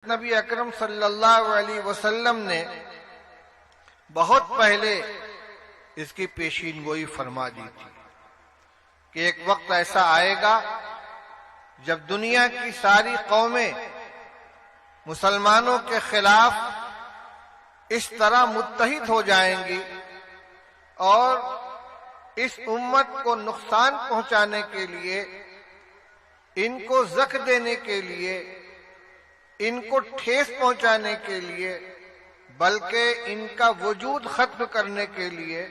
نبی اکرم صلی اللہ علیہ وسلم نے بہت پہلے اس کی پیشین گوئی فرما دی تھی کہ ایک وقت ایسا آئے گا جب دنیا کی ساری قومیں مسلمانوں کے خلاف اس طرح متحد ہو جائیں گی اور اس امت کو نقصان پہنچانے کے لیے، ان کو زخم دینے کے لیے، ان کو ٹھیس پہنچانے کے لیے، بلکہ ان کا وجود ختم کرنے کے لیے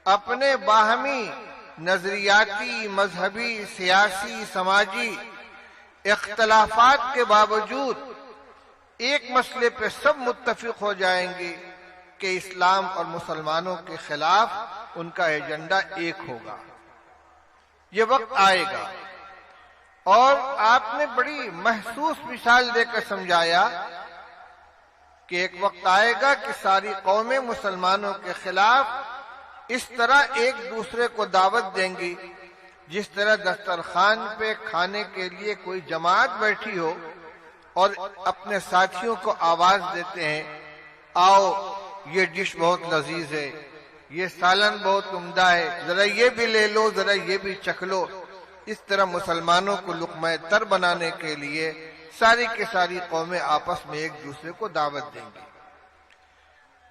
اپنے باہمی نظریاتی، مذہبی، سیاسی، سماجی اختلافات کے باوجود ایک مسئلے پہ سب متفق ہو جائیں گے کہ اسلام اور مسلمانوں کے خلاف ان کا ایجنڈا ایک ہوگا۔ یہ وقت آئے گا، اور آپ نے بڑی محسوس مثال دے کر سمجھایا کہ ایک وقت آئے گا کہ ساری قومیں مسلمانوں کے خلاف اس طرح ایک دوسرے کو دعوت دیں گی جس طرح دسترخوان پہ کھانے کے لیے کوئی جماعت بیٹھی ہو اور اپنے ساتھیوں کو آواز دیتے ہیں، آؤ یہ ڈش بہت لذیذ ہے، یہ سالن بہت عمدہ ہے، ذرا یہ بھی لے لو، ذرا یہ بھی چکھ لو۔ اس طرح مسلمانوں کو لقمہ تر بنانے کے لیے ساری کی ساری قومیں آپس میں ایک دوسرے کو دعوت دیں گی۔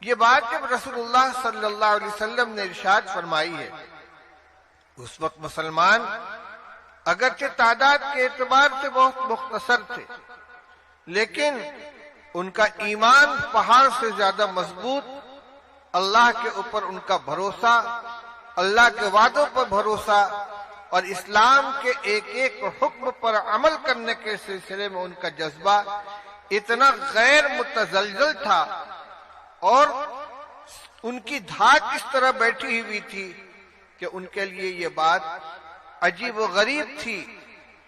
یہ بات جب رسول اللہ صلی اللہ علیہ وسلم نے ارشاد فرمائی ہے، اس وقت مسلمان اگرچہ تعداد کے اعتبار سے بہت مختصر تھے، لیکن ان کا ایمان پہاڑ سے زیادہ مضبوط، اللہ کے اوپر ان کا بھروسہ، اللہ کے وعدوں پر بھروسہ، اور اسلام کے ایک ایک حکم پر عمل کرنے کے سلسلے میں ان کا جذبہ اتنا غیر متزلزل تھا، اور ان کی دھاک اس طرح بیٹھی ہوئی تھی کہ ان کے لیے یہ بات عجیب و غریب تھی،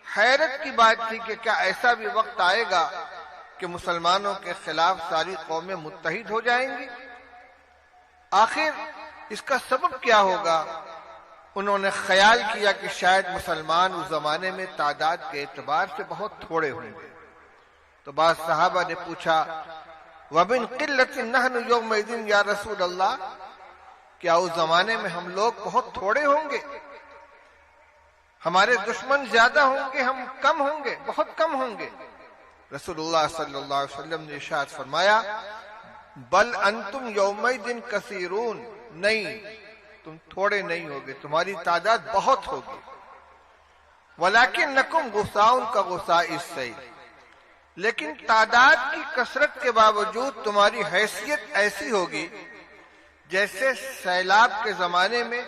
حیرت کی بات تھی کہ کیا ایسا بھی وقت آئے گا کہ مسلمانوں کے خلاف ساری قومیں متحد ہو جائیں گی؟ آخر اس کا سبب کیا ہوگا؟ انہوں نے خیال کیا کہ شاید مسلمان اس زمانے میں تعداد کے اعتبار سے بہت تھوڑے ہوں گے۔ تو بعض صحابہ نے پوچھا، وَمِن قِلَّةٍ نَحْنُ يَوْمَئِذٍ یا رسول اللہ، کیا اس زمانے میں ہم لوگ بہت تھوڑے ہوں گے؟ ہمارے دشمن زیادہ ہوں گے، ہم کم ہوں گے، بہت کم ہوں گے؟ رسول اللہ صلی اللہ علیہ وسلم نے ارشاد فرمایا، بل انتم یومئذ کثیرون، نہیں، تم تھوڑے نہیں ہوگے، تمہاری تعداد بہت ہوگی۔ وَلَكِنَّكُمْ غُثَاءٌ كَغُثَاءِ السَّيْلِ، لیکن تعداد کی کثرت کے باوجود تمہاری حیثیت ایسی ہوگی جیسے سیلاب کے زمانے میں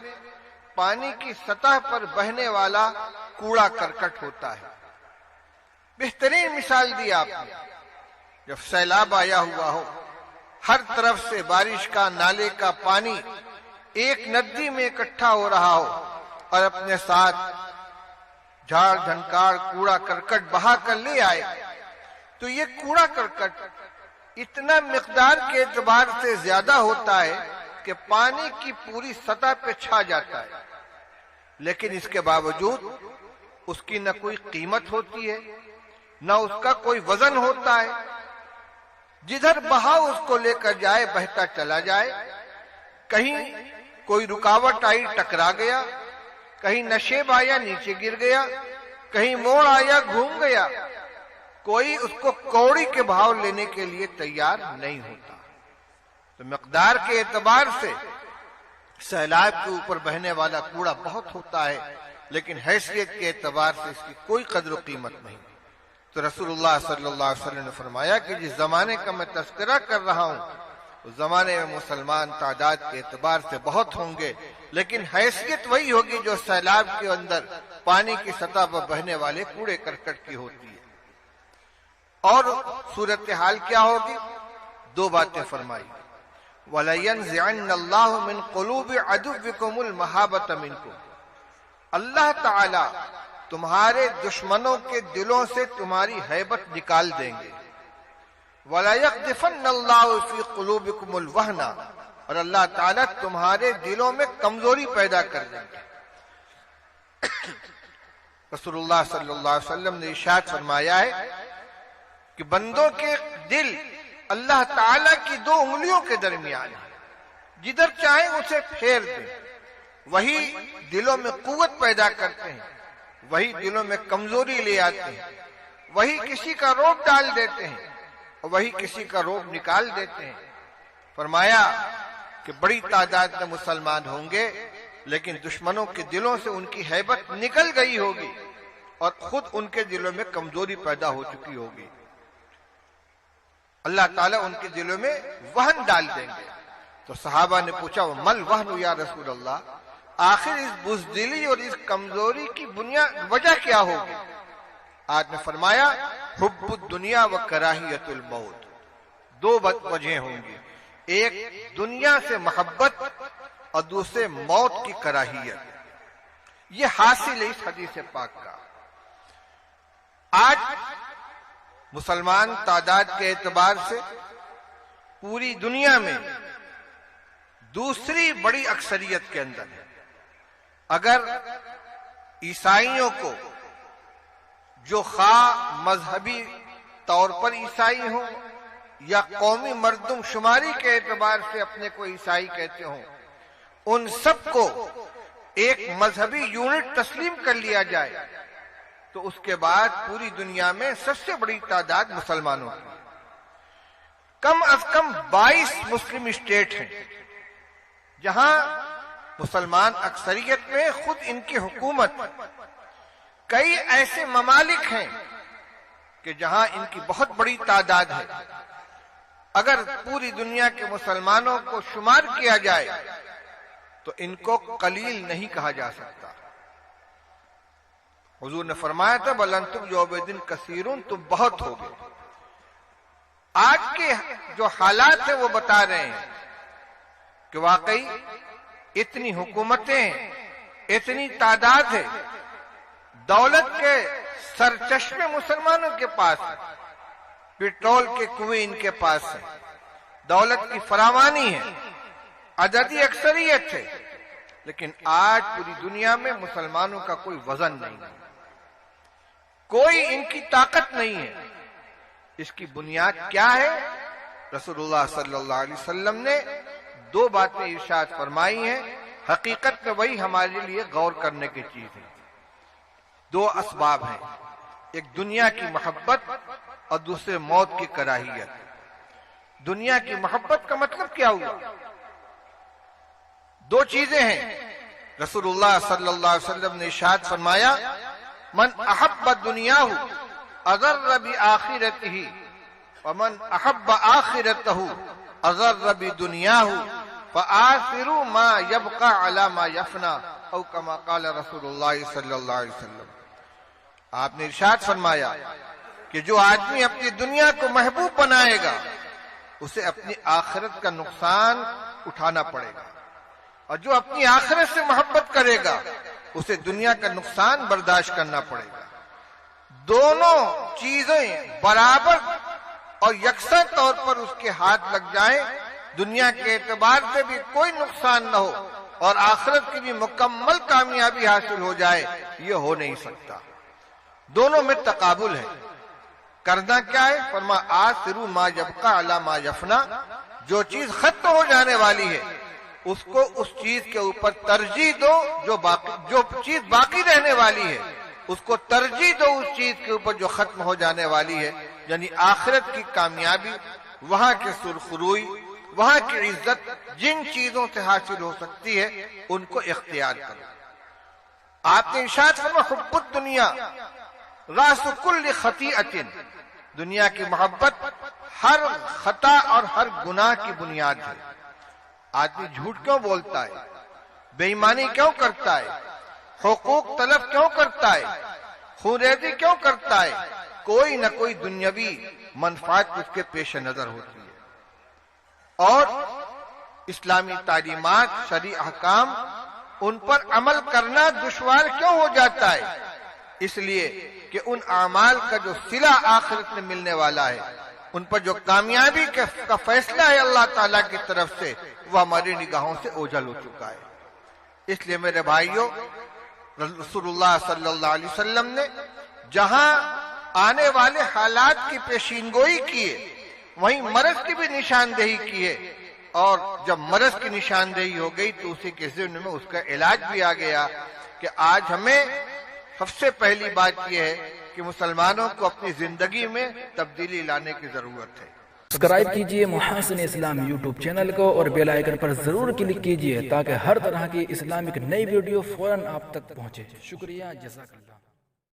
پانی کی سطح پر بہنے والا کوڑا کرکٹ ہوتا ہے۔ بہترین مثال دی آپ نے، جب سیلاب آیا ہوا ہو، ہر طرف سے بارش کا، نالے کا پانی ایک ندی میں اکٹھا ہو رہا ہو، اور اپنے ساتھ جھاڑ جھنکار کوڑا کرکٹ بہا کر لے آئے، تو یہ کوڑا کرکٹ اتنا مقدار کے اعتبار سے زیادہ ہوتا ہے کہ پانی کی پوری سطح پہ چھا جاتا ہے، لیکن اس کے باوجود اس کی نہ کوئی قیمت ہوتی ہے، نہ اس کا کوئی وزن ہوتا ہے۔ جدھر بہاؤ اس کو لے کر جائے بہتا چلا جائے، کہیں کوئی رکاوٹ آئی ٹکرا گیا، کہیں نشیب آیا نیچے گر گیا، کہیں موڑ آیا گھوم گیا، کوئی اس کو کوڑی کے بھاؤ لینے کے لیے تیار نہیں ہوتا۔ تو مقدار کے اعتبار سے سیلاب کے اوپر بہنے والا کوڑا بہت ہوتا ہے، لیکن حیثیت کے اعتبار سے اس کی کوئی قدر و قیمت نہیں۔ تو رسول اللہ صلی اللہ علیہ وسلم نے فرمایا کہ جس زمانے کا میں تذکرہ کر رہا ہوں، اس زمانے میں مسلمان تعداد کے اعتبار سے بہت ہوں گے، لیکن حیثیت وہی ہوگی جو سیلاب کے اندر پانی کی سطح پر بہنے والے کوڑے کرکٹ کی ہوتی ہے۔ اور صورتحال کیا ہوگی؟ دو باتیں فرمائی، وَلَيَنزِعَنَّ اللَّهُ مِن قُلُوبِ عَدُوِّكُمُ الْمَحَابَّةَ مِنكُمْ، اللہ تعالی تمہارے دشمنوں کے دلوں سے تمہاری ہیبت نکال دیں گے۔ وَلَيَقْذِفَنَّ اللَّهُ فِي قُلُوبِكُمُ الْوَهْنَ، اور اللہ تعالیٰ تمہارے دلوں میں کمزوری پیدا کر دیں گے۔ رسول اللہ صلی اللہ علیہ وسلم نے ارشاد فرمایا ہے کہ بندوں کے دل اللہ تعالی کی دو انگلیوں کے درمیان ہے، جدھر چاہیں اسے پھیر دیں، وہی دلوں میں قوت پیدا کرتے ہیں، وہی دلوں میں کمزوری لے آتے ہیں، وہی کسی کا روب ڈال دیتے ہیں اور وہی کسی کا روب نکال دیتے ہیں۔ فرمایا کہ بڑی تعداد میں مسلمان ہوں گے لیکن دشمنوں کے دلوں سے ان کی ہیبت نکل گئی ہوگی اور خود ان کے دلوں میں کمزوری پیدا ہو چکی ہوگی۔ اللہ تعالیٰ ان کے دلوں میں وہن ڈال دیں گے۔ تو صحابہ نے پوچھا مل وہن یا رسول اللہ، آخر اس بزدلی اور اس کمزوری کی وجہ کیا ہوگی؟ آپ نے فرمایا حب الدنیا و کراہیت الموت، دو وجہیں ہوں گی، ایک دنیا سے محبت اور دوسرے موت کی کراہیت۔ یہ حاصل ہے اس حدیث پاک کا۔ آج مسلمان تعداد کے اعتبار سے پوری دنیا میں دوسری بڑی اکثریت کے اندر ہے۔ اگر عیسائیوں کو جو خواہ مذہبی طور پر عیسائی ہوں یا قومی مردم شماری کے اعتبار سے اپنے کو عیسائی کہتے ہوں، ان سب کو ایک مذہبی یونٹ تسلیم کر لیا جائے تو اس کے بعد پوری دنیا میں سب سے بڑی تعداد مسلمانوں کی۔ کم از کم 22 مسلم اسٹیٹ ہیں جہاں مسلمان اکثریت میں خود ان کی حکومت، کئی ایسے ممالک ہیں کہ جہاں ان کی بہت بڑی تعداد ہے۔ اگر پوری دنیا کے مسلمانوں کو شمار کیا جائے تو ان کو قلیل نہیں کہا جا سکتا۔ حضور نے فرمایا تھا بل انتم یومئذ کثیرون، تم بہت ہوگے۔ آج کے جو حالات ہیں وہ بتا رہے ہیں کہ واقعی اتنی حکومتیں، اتنی تعداد ہے، دولت کے سرچشمے مسلمانوں کے پاس ہیں، پیٹرول کے کنویں ان کے پاس ہیں، دولت کی فراوانی ہے، عددی اکثریت ہے، لیکن آج پوری دنیا میں مسلمانوں کا کوئی وزن نہیں ہے، کوئی ان کی طاقت نہیں ہے۔ اس کی بنیاد کیا ہے؟ رسول اللہ صلی اللہ علیہ وسلم نے دو باتیں ارشاد فرمائی ہیں، حقیقت میں وہی ہمارے لیے غور کرنے کی چیز ہے۔ دو اسباب ہیں، ایک دنیا کی محبت اور دوسرے موت کی کراہیت۔ دنیا کی محبت کا مطلب کیا ہوا؟ دو چیزیں ہیں۔ رسول اللہ صلی اللہ علیہ وسلم نے ارشاد فرمایا من احب دنیاہ اضر بآخرتہ ومن احب آخرتہ اضر بدنیاہ فآثروا ما يبقى على ما يفنى او كما قال رسول اللہ صلی اللہ علیہ وسلم۔ آپ نے ارشاد فرمایا کہ جو آدمی اپنی دنیا کو محبوب بنائے گا اسے اپنی آخرت کا نقصان اٹھانا پڑے گا، اور جو اپنی آخرت سے محبت کرے گا اسے دنیا کا نقصان برداشت کرنا پڑے گا۔ دونوں چیزیں برابر اور یکساں طور پر اس کے ہاتھ لگ جائیں، دنیا کے اعتبار سے بھی کوئی نقصان نہ ہو اور آخرت کی بھی مکمل کامیابی حاصل ہو جائے، یہ ہو نہیں سکتا۔ دونوں میں تقابل ہے۔ کرنا کیا ہے؟ فرما آثروا ما یبقى علی ما یفنى، جو چیز ختم ہو جانے والی ہے اس کو اس چیز کے اوپر ترجیح دو، جو چیز باقی رہنے والی ہے اس کو ترجیح دو اس چیز کے اوپر جو ختم ہو جانے والی ہے، یعنی آخرت کی کامیابی، وہاں کے سرخروئی، وہاں کی عزت جن چیزوں سے حاصل ہو سکتی ہے ان کو اختیار کرو۔ آپ نے ارشاد فرمایا حب الدنیا راس کل خطیئۃ، دنیا کی محبت ہر خطا اور ہر گناہ کی بنیاد ہے۔ آدمی جھوٹ کیوں بولتا ہے؟ بے ایمانی کیوں کرتا ہے؟ حقوق طلب کیوں کرتا ہے؟ خونریزی کیوں کرتا ہے؟ کوئی نہ کوئی دنیاوی منفعت اس کے پیش نظر ہوتی ہے۔ اور اسلامی تعلیمات، شرعی احکام، ان پر عمل کرنا دشوار کیوں ہو جاتا ہے؟ اس لیے کہ ان اعمال کا جو صلہ آخرت میں ملنے والا ہے، ان پر جو کامیابی کا فیصلہ ہے اللہ تعالیٰ کی طرف سے، وہ ہماری نگاہوں سے اوجھل ہو چکا ہے۔ اس لیے میرے بھائیوں، رسول اللہ صلی اللہ علیہ وسلم نے جہاں آنے والے حالات کی پیشین گوئی کیے، وہیں مرض کی بھی نشاندہی کیے، اور جب مرض کی نشاندہی ہو گئی تو اسی کے ضمن میں اس کا علاج بھی آ گیا کہ آج ہمیں سب سے پہلی بات یہ ہے کہ مسلمانوں کو اپنی زندگی میں تبدیلی لانے کی ضرورت ہے۔ سبسکرائب کیجئے محاسن اسلام یوٹیوب چینل کو اور بیل آئیکن پر ضرور کلک کیجئے تاکہ ہر طرح کی اسلامک نئی ویڈیو فوراً آپ تک پہنچے۔ شکریہ، جزاک اللہ۔